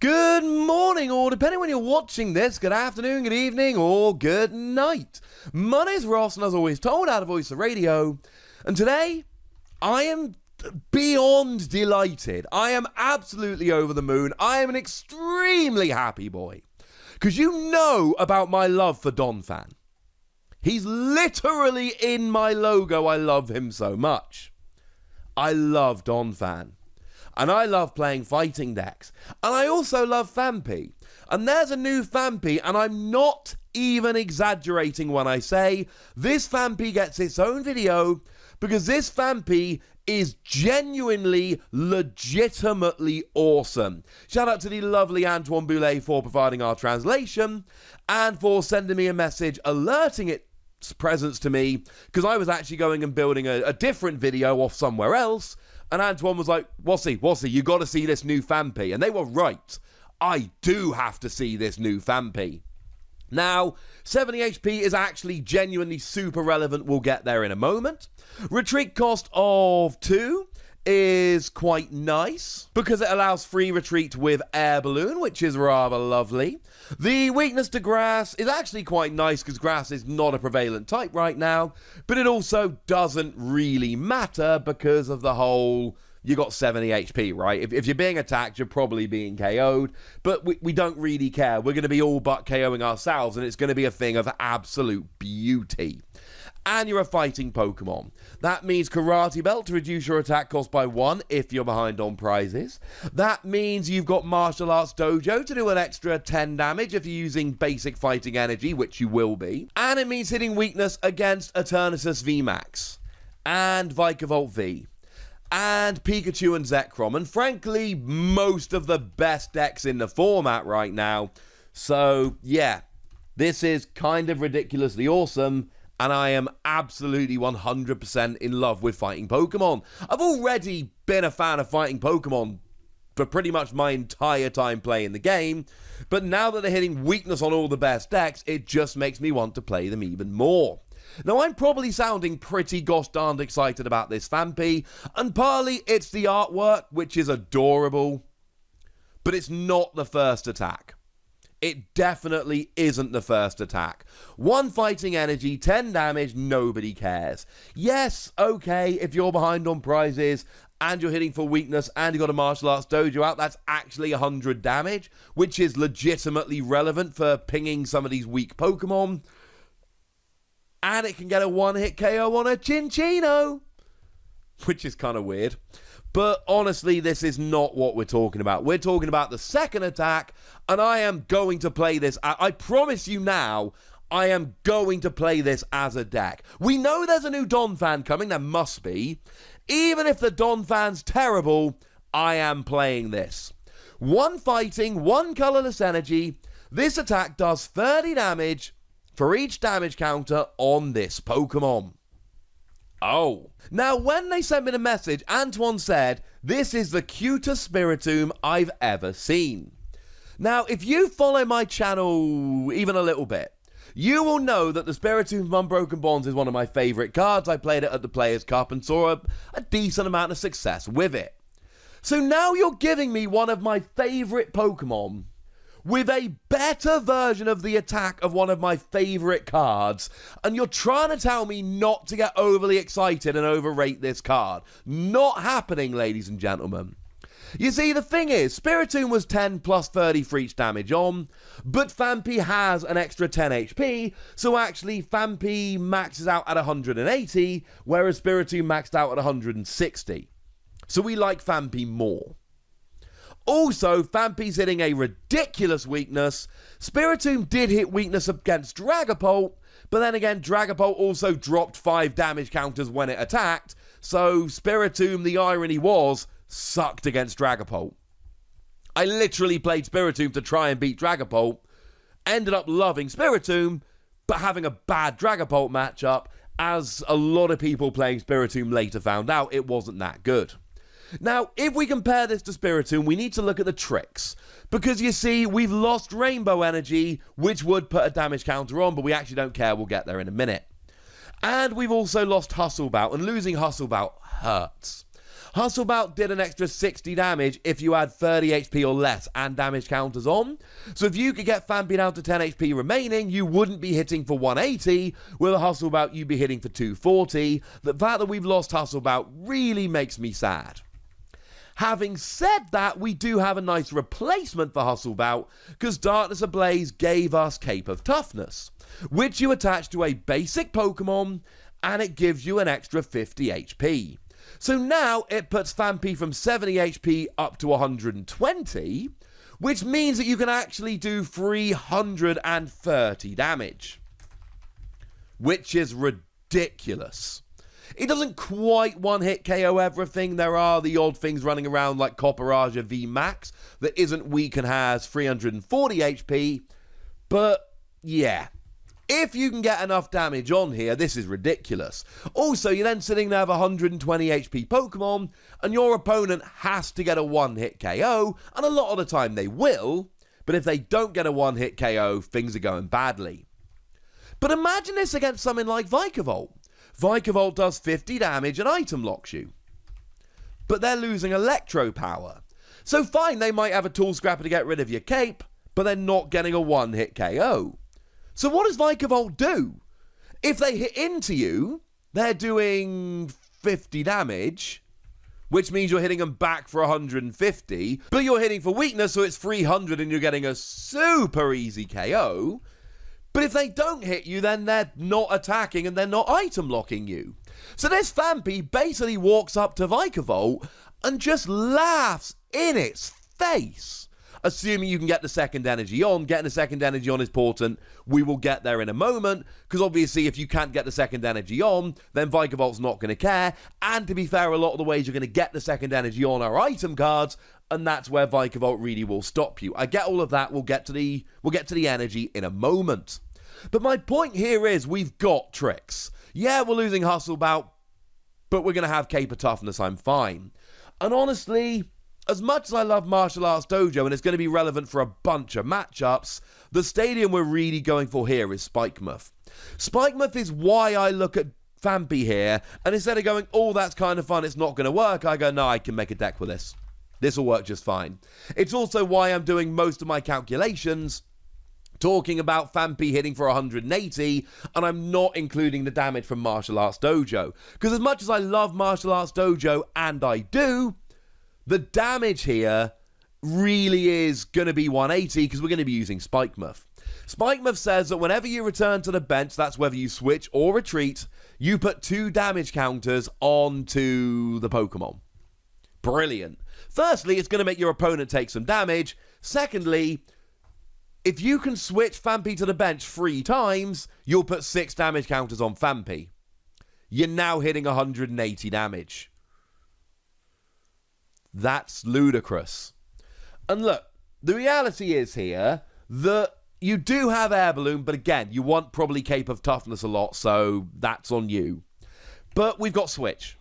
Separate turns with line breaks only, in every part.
Good morning, or depending when you're watching this, good afternoon, good evening, or good night. My name's Ross, and as always told, out of Voice of Radio, and today, I am beyond delighted. I am absolutely over the moon. I am an extremely happy boy. Because you know about my love for Donphan. He's literally in my logo. I love him so much. I love Donphan. And I love playing fighting decks. And I also love Phanpy. And there's a new Phanpy, and I'm not even exaggerating when I say this Phanpy gets its own video, because this Phanpy is genuinely, legitimately awesome. Shout out to the lovely Antoine Boulet for providing our translation, and for sending me a message alerting its presence to me, because I was actually going and building a different video off somewhere else. And Antoine was like, Wossy, you got to see this new Phanpy. And they were right. I do have to see this new Phanpy. Now, 70 HP is actually genuinely super relevant. We'll get there in a moment. Retreat cost of 2 is quite nice because it allows free retreat with air balloon, which is rather lovely. The weakness to grass is actually quite nice because grass is not a prevalent type right now, but it also doesn't really matter because of the whole, you got 70 HP, right? If you're being attacked, you're probably being KO'd, but we don't really care. We're going to be all but KOing ourselves, and it's going to be a thing of absolute beauty. And you're a fighting Pokemon. That means Karate Belt to reduce your attack cost by 1 if you're behind on prizes. That means you've got Martial Arts Dojo to do an extra 10 damage if you're using basic fighting energy, which you will be. And it means hitting weakness against Eternatus VMAX and Vikavolt V and Pikachu and Zekrom. And frankly, most of the best decks in the format right now. So yeah, this is kind of ridiculously awesome. And I am absolutely 100% in love with fighting Pokemon. I've already been a fan of fighting Pokemon for pretty much my entire time playing the game. But now that they're hitting weakness on all the best decks, it just makes me want to play them even more. Now, I'm probably sounding pretty gosh darned excited about this Phanpy. And partly it's the artwork, which is adorable. But it's not the first attack. It definitely isn't the first attack. 1 fighting energy, 10 damage, nobody cares. Yes, okay, if you're behind on prizes and you're hitting for weakness and you've got a Martial Arts Dojo out, that's actually 100 damage, which is legitimately relevant for pinging some of these weak Pokemon. And it can get a 1-hit KO on a Chinchino, which is kind of weird. But honestly, this is not what we're talking about. We're talking about the second attack, and I am going to play this. I promise you now, I am going to play this as a deck. We know there's a new Donphan coming. There must be. Even if the Donphan's terrible, I am playing this. 1 fighting, 1 colorless energy. This attack does 30 damage for each damage counter on this Pokemon. Oh. Now, when they sent me the message, Antoine said, this is the cutest Spiritomb I've ever seen. Now, if you follow my channel even a little bit, you will know that the Spiritomb Unbroken Bonds is one of my favourite cards. I played it at the Players' Cup and saw a decent amount of success with it. So now you're giving me one of my favourite Pokemon with a better version of the attack of one of my favourite cards, and you're trying to tell me not to get overly excited and overrate this card. Not happening, ladies and gentlemen. You see, the thing is, Spiritomb was 10 plus 30 for each damage on, but Phanpy has an extra 10 HP, so actually Phanpy maxes out at 180, whereas Spiritomb maxed out at 160. So we like Phanpy more. Also, Phanpy's hitting a ridiculous weakness. Spiritomb did hit weakness against Dragapult, but then again, Dragapult also dropped 5 damage counters when it attacked, so Spiritomb, the irony was, sucked against Dragapult. I literally played Spiritomb to try and beat Dragapult, ended up loving Spiritomb, but having a bad Dragapult matchup, as a lot of people playing Spiritomb later found out it wasn't that good. Now, if we compare this to Spiritomb, we need to look at the tricks. Because you see, we've lost Rainbow Energy, which would put a damage counter on, but we actually don't care, we'll get there in a minute. And we've also lost Hustle Bout, and losing Hustle Bout hurts. Hustle Bout did an extra 60 damage if you had 30 HP or less and damage counters on. So if you could get Phanpy down to 10 HP remaining, you wouldn't be hitting for 180. With a Hustle Bout, you'd be hitting for 240. The fact that we've lost Hustle Bout really makes me sad. Having said that, we do have a nice replacement for Hustle Bout, because Darkness Ablaze gave us Cape of Toughness, which you attach to a basic Pokemon, and it gives you an extra 50 HP. So now it puts Phanpy from 70 HP up to 120, which means that you can actually do 330 damage, which is ridiculous. It doesn't quite one-hit KO everything. There are the odd things running around like Copperaja V Max that isn't weak and has 340 HP. But, yeah. If you can get enough damage on here, this is ridiculous. Also, you're then sitting there with 120 HP Pokemon, and your opponent has to get a one-hit KO, and a lot of the time they will, but if they don't get a one-hit KO, things are going badly. But imagine this against something like Vikavolt. Vikavolt does 50 damage and item locks you. But they're losing electro power. So fine, they might have a tool scrapper to get rid of your cape, but they're not getting a one-hit KO. So what does Vikavolt do? If they hit into you, they're doing 50 damage, which means you're hitting them back for 150, but you're hitting for weakness, so it's 300 and you're getting a super easy KO. But if they don't hit you, then they're not attacking and they're not item locking you. So this Phanpy basically walks up to Vikavolt and just laughs in its face. Assuming you can get the second energy on. Getting the second energy on is important. We will get there in a moment, because obviously if you can't get the second energy on, then Vikavolt's not going to care. And to be fair, a lot of the ways you're going to get the second energy on are item cards, and that's where Vikavolt really will stop you. I get all of that. We'll get to the energy in a moment. But my point here is we've got tricks. Yeah, we're losing Hustle Bout, but we're going to have Cape of Toughness. I'm fine. And honestly, as much as I love Martial Arts Dojo, and it's going to be relevant for a bunch of matchups, the stadium we're really going for here is Spikemuth. Spikemuth is why I look at Phanpy here, and instead of going, oh, that's kind of fun, it's not going to work, I go, no, I can make a deck with this. This will work just fine. It's also why I'm doing most of my calculations talking about Phanpy hitting for 180, and I'm not including the damage from Martial Arts Dojo. Because as much as I love Martial Arts Dojo, and I do, the damage here really is going to be 180, because we're going to be using Spikemuth. Spikemuth says that whenever you return to the bench, that's whether you switch or retreat, you put 2 damage counters onto the Pokemon. Brilliant. Firstly, it's going to make your opponent take some damage. Secondly, if you can switch Phanpy to the bench 3 times, you'll put 6 damage counters on Phanpy. You're now hitting 180 damage. That's ludicrous. And look, the reality is here that you do have Air Balloon, but again, you want probably Cape of Toughness a lot, so that's on you. But we've got Switch.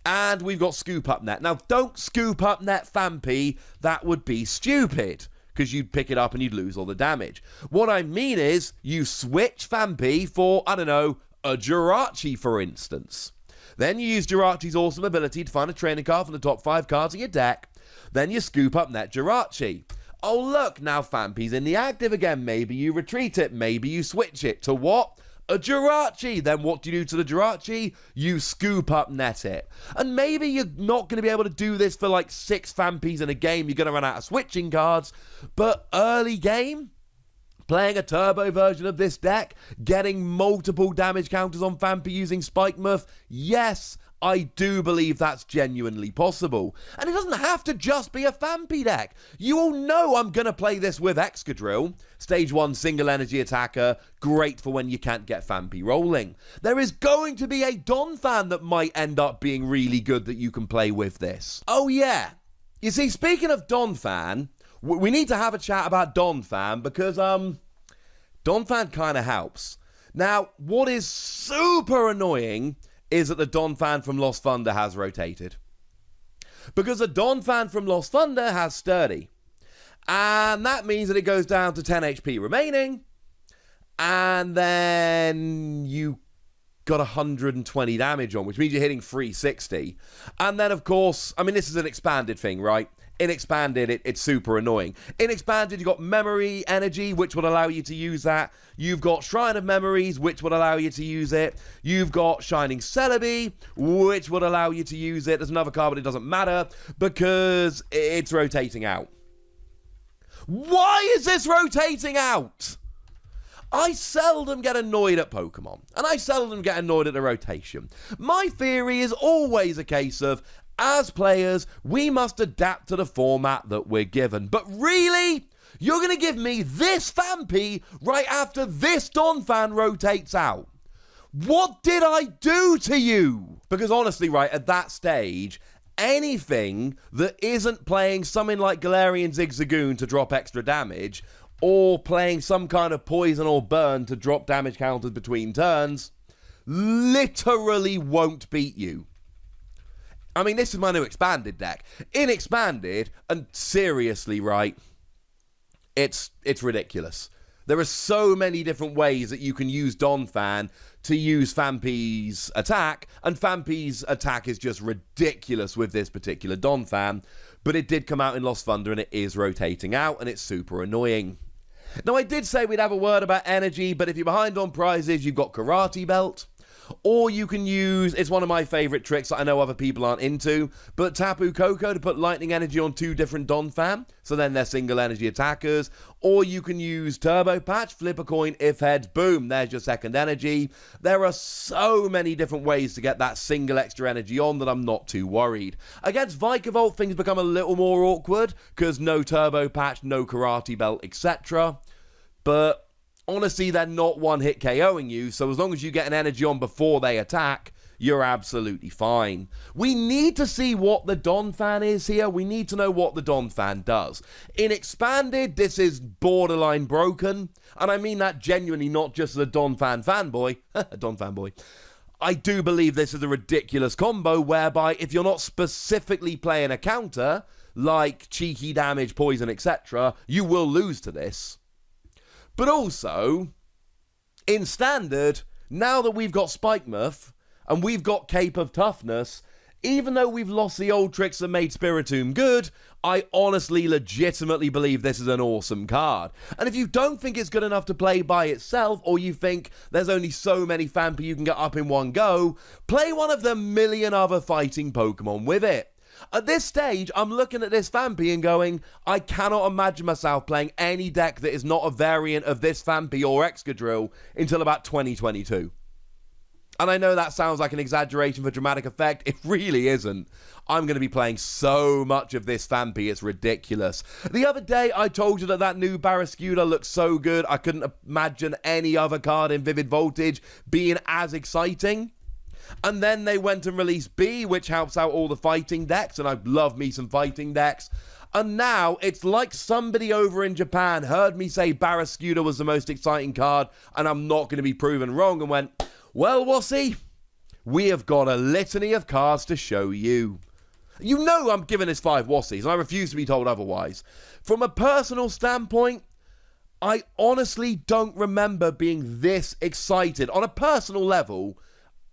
And we've got Scoop Up Net. Now, don't Scoop Up Net Phanpy. That would be stupid, because you'd pick it up and you'd lose all the damage. What I mean is, you switch Phanpy for, I don't know, a Jirachi, for instance. Then you use Jirachi's awesome ability to find a training card from the top 5 cards of your deck. Then you Scoop Up Net Jirachi. Oh, look, now Phanpy's in the active again. Maybe you retreat it. Maybe you switch it to what? A Jirachi. Then what do you do to the Jirachi? You Scoop Up Net it. And maybe you're not going to be able to do this for like 6 Phanpys in a game. You're going to run out of switching cards. But early game, playing a turbo version of this deck, getting multiple damage counters on Phanpy using Spikemuth, yes, I do believe that's genuinely possible. And it doesn't have to just be a Phanpy deck. You all know I'm going to play this with Excadrill. Stage 1 single energy attacker, great for when you can't get Phanpy rolling. There is going to be a Donphan that might end up being really good that you can play with this. Oh yeah. You see, speaking of Donphan, we need to have a chat about Donphan because, Donphan kind of helps. Now, what is super annoying is that the Donphan from Lost Thunder has rotated. Because the Donphan from Lost Thunder has Sturdy. And that means that it goes down to 10 HP remaining. And then you got 120 damage on, which means you're hitting 360. And then, of course, I mean, this is an expanded thing, right? In expanded, it's super annoying. In expanded, you've got memory energy, which would allow you to use that. You've got Shrine of Memories, which would allow you to use it. You've got Shining Celebi, which would allow you to use it. There's another card, but it doesn't matter because it's rotating out. Why is this rotating out? I seldom get annoyed at Pokemon, and I seldom get annoyed at the rotation. My theory is always a case of, as players, we must adapt to the format that we're given. But really? You're going to give me this Phanpy right after this Donphan rotates out? What did I do to you? Because honestly, right, at that stage, anything that isn't playing something like Galarian Zigzagoon to drop extra damage, or playing some kind of poison or burn to drop damage counters between turns, literally won't beat you. I mean, this is my new expanded deck. In expanded, and seriously, right, it's ridiculous. There are so many different ways that you can use Donphan to use Phanpy's attack, and Phanpy's attack is just ridiculous with this particular Donphan, but it did come out in Lost Thunder, and it is rotating out, and it's super annoying. Now, I did say we'd have a word about energy, but if you're behind on prizes, you've got Karate Belt. Or you can use, it's one of my favourite tricks that I know other people aren't into, but Tapu Koko to put lightning energy on 2 different Donphan, so then they're single energy attackers. Or you can use Turbo Patch, flip a coin, if heads, boom, there's your second energy. There are so many different ways to get that single extra energy on that I'm not too worried. Against Vikavolt, things become a little more awkward, because no Turbo Patch, no Karate Belt, etc. But honestly, they're not one-hit KOing you, so as long as you get an energy on before they attack, you're absolutely fine. We need to see what the Donphan is here. We need to know what the Donphan does. In Expanded, this is borderline broken, and I mean that genuinely, not just as a Donphan fanboy. A Donphan boy. I do believe this is a ridiculous combo whereby if you're not specifically playing a counter, like cheeky damage, poison, etc., you will lose to this. But also, in Standard, now that we've got Spikemuth, and we've got Cape of Toughness, even though we've lost the old tricks that made Spiritomb good, I honestly, legitimately believe this is an awesome card. And if you don't think it's good enough to play by itself, or you think there's only so many Phanpy you can get up in one go, play one of the million other fighting Pokemon with it. At this stage, I'm looking at this Phanpy and going, I cannot imagine myself playing any deck that is not a variant of this Phanpy or Excadrill until about 2022. And I know that sounds like an exaggeration for dramatic effect. It really isn't. I'm going to be playing so much of this Phanpy, it's ridiculous. The other day, I told you that new Barraskewda looks so good, I couldn't imagine any other card in Vivid Voltage being as exciting. And then they went and released B, which helps out all the fighting decks, and I love me some fighting decks. And now, it's like somebody over in Japan heard me say Barraskewda was the most exciting card, and I'm not going to be proven wrong, and went, well, Wassy, we have got a litany of cards to show you. You know I'm giving this 5 Wassies, and I refuse to be told otherwise. From a personal standpoint, I honestly don't remember being this excited, on a personal level,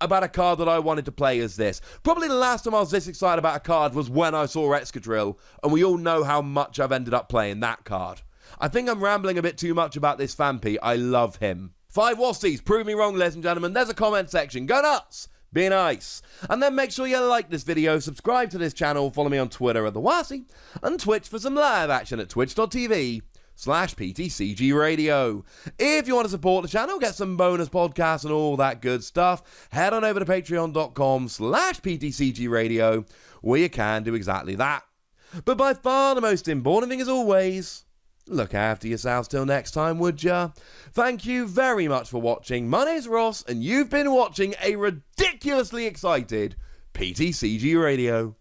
about a card that I wanted to play as this. Probably the last time I was this excited about a card was when I saw Excadrill, and we all know how much I've ended up playing that card. I think I'm rambling a bit too much about this Phanpy. I love him. 5 Wassies, prove me wrong, ladies and gentlemen. There's a comment section. Go nuts! Be nice. And then make sure you like this video, subscribe to this channel, follow me on Twitter at The Wassy, and Twitch for some live action at twitch.tv/PTCG Radio. If you want to support the channel, get some bonus podcasts and all that good stuff, head on over to patreon.com/PTCG Radio, where you can do exactly that. But by far the most important thing, as always, look after yourselves till next time, would ya? Thank you very much for watching. My name's Ross, and you've been watching a ridiculously excited PTCG Radio.